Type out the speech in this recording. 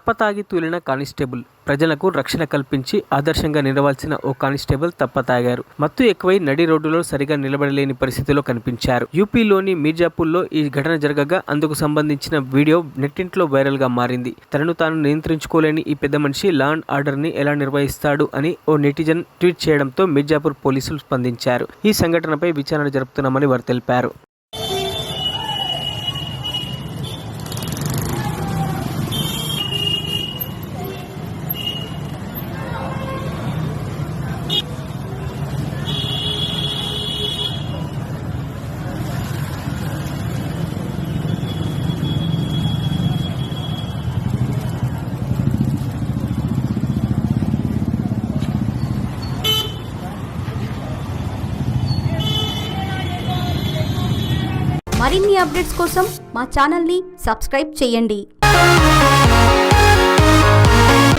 తప్పతాగి తూలిన constable ప్రజలకు రక్షణ కల్పించి ఆదర్శంగా నిలవాల్సిన ఓ కానిస్టేబుల్ తప్పతాగారు. మత్తు ఎక్కువై నడి రోడ్డులో సరిగా నిలబడలేని పరిస్థితిలో కనిపించారు. యూపీలోని మీర్జాపూర్లో ఈ ఘటన జరగగా అందుకు సంబంధించిన వీడియో నెట్టింట్లో వైరల్ గా మారింది. తనను తాను నియంత్రించుకోలేని ఈ పెద్ద మనిషి లా అండ్ ఆర్డర్ ని ఎలా నిర్వహిస్తాడు అని ఓ నెటిజన్ ట్వీట్ చేయడంతో మీర్జాపూర్ పోలీసులు స్పందించారు. ఈ సంఘటనపై విచారణ జరుపుతున్నామని వారు తెలిపారు. మరిన్ని అప్డేట్స్ కోసం మా ఛానల్ని సబ్స్క్రైబ్ చేయండి.